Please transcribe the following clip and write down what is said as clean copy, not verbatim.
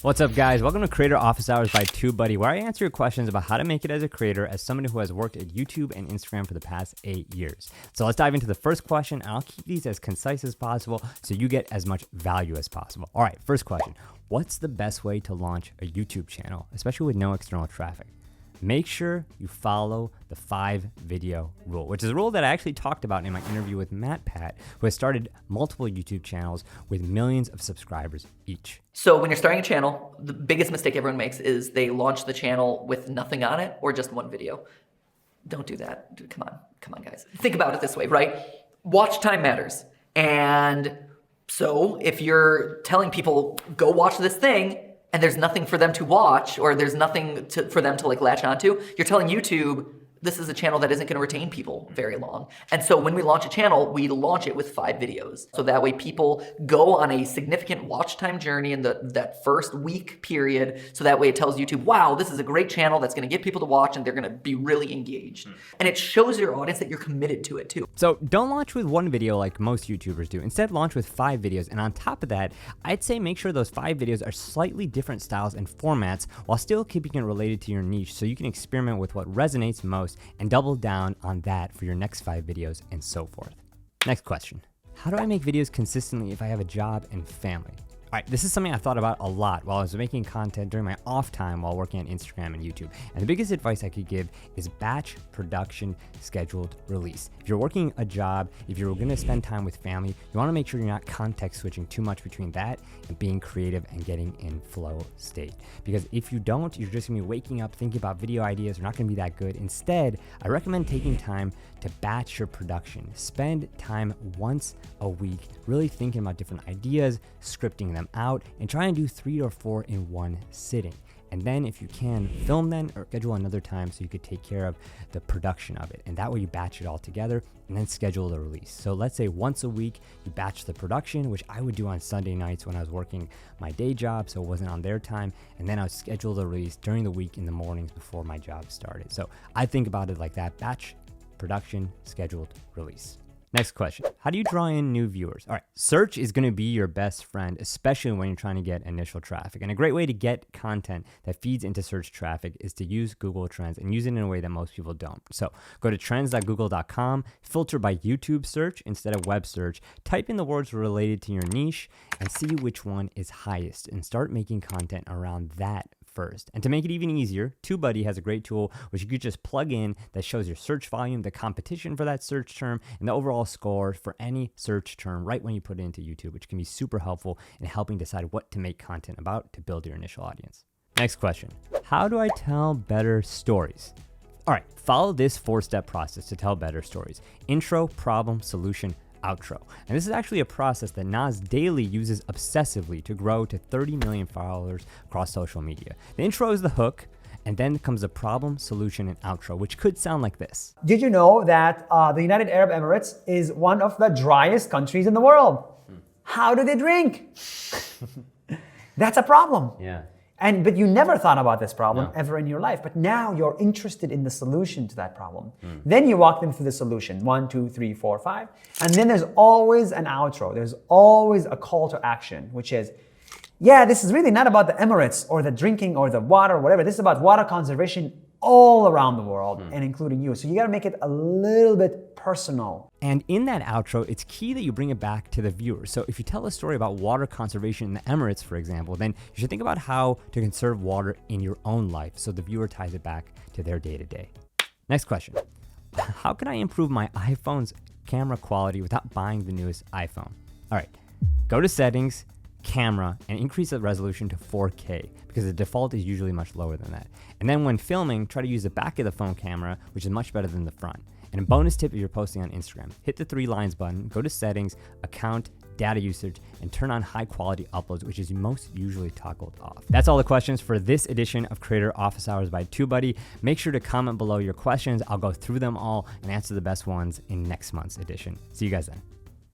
What's up, guys? Welcome to Creator Office Hours by TubeBuddy, where I answer your questions about how to make it as a creator as someone who has worked at YouTube and Instagram for the past 8 years. So let's dive into the first question, and I'll keep these as concise as possible so you get as much value as possible. All right, first question. What's the best way to launch a YouTube channel, especially with no external traffic? Make sure you follow the 5-video rule, which is a rule that I actually talked about in my interview with Matt Pat, who has started multiple YouTube channels with millions of subscribers each. So when you're starting a channel, the biggest mistake everyone makes is they launch the channel with nothing on it or just one video. Don't do that. Dude, come on, guys. Think about it this way, right? Watch time matters. And so if you're telling people, go watch this thing, and there's nothing for them to watch, or there's nothing for them to like latch onto, you're telling YouTube, this is a channel that isn't gonna retain people very long. And so when we launch a channel, we launch it with 5 videos. So that way people go on a significant watch time journey in that first week period. So that way it tells YouTube, wow, this is a great channel that's gonna get people to watch and they're gonna be really engaged. And it shows your audience that you're committed to it too. So don't launch with one video like most YouTubers do. Instead, launch with 5 videos. And on top of that, I'd say make sure those 5 videos are slightly different styles and formats while still keeping it related to your niche so you can experiment with what resonates most and double down on that for your next 5 videos and so forth. Next question. How do I make videos consistently if I have a job and family? All right, this is something I thought about a lot while I was making content during my off time while working on Instagram and YouTube. And the biggest advice I could give is batch production, scheduled release. If you're working a job, if you're gonna spend time with family, you wanna make sure you're not context switching too much between that and being creative and getting in flow state. Because if you don't, you're just gonna be waking up thinking about video ideas, they're not gonna be that good. Instead, I recommend taking time to batch your production. Spend time once a week really thinking about different ideas, scripting them out, and try and do 3 or 4 in one sitting. And then if you can, film then or schedule another time so you could take care of the production of it. And that way you batch it all together and then schedule the release. So let's say once a week you batch the production, which I would do on Sunday nights when I was working my day job, so it wasn't on their time. And then I would schedule the release during the week in the mornings before my job started. So I think about it like that: batch, production, scheduled, release. Next question. How do you draw in new viewers? All right, search is gonna be your best friend, especially when you're trying to get initial traffic. And a great way to get content that feeds into search traffic is to use Google Trends and use it in a way that most people don't. So go to trends.google.com, filter by YouTube search instead of web search, type in the words related to your niche and see which one is highest and start making content around that first. And to make it even easier, TubeBuddy has a great tool which you could just plug in that shows your search volume, the competition for that search term, and the overall score for any search term right when you put it into YouTube, which can be super helpful in helping decide what to make content about to build your initial audience. Next question. How do I tell better stories? All right, follow this 4-step process to tell better stories: intro, problem, solution, outro. And this is actually a process that Nas daily uses obsessively to grow to 30 million followers across social media. The intro is the hook, and then comes the problem, solution, and outro, which could sound like this. Did you know that the United Arab Emirates is one of the driest countries in the world? How do they drink? That's a problem. Yeah. But you never thought about this problem ever in your life. But now you're interested in the solution to that problem. Then you walk them through the solution, 1, 2, 3, 4, 5. And then there's always an outro. There's always a call to action, which is, yeah, this is really not about the Emirates or the drinking or the water or whatever. This is about water conservation all around the world and including you. So you gotta make it a little bit personal. And in that outro, it's key that you bring it back to the viewer. So if you tell a story about water conservation in the Emirates, for example, then you should think about how to conserve water in your own life so the viewer ties it back to their day-to-day. Next question. How can I improve my iPhone's camera quality without buying the newest iPhone? All right, go to settings, camera, and increase the resolution to 4K because the default is usually much lower than that. And then when filming, try to use the back of the phone camera, which is much better than the front. And a bonus tip if you're posting on Instagram, hit the 3 lines button, go to settings, account, data usage, and turn on high quality uploads, which is most usually toggled off. That's all the questions for this edition of Creator Office Hours by TubeBuddy. Make sure to comment below your questions. I'll go through them all and answer the best ones in next month's edition. See you guys then.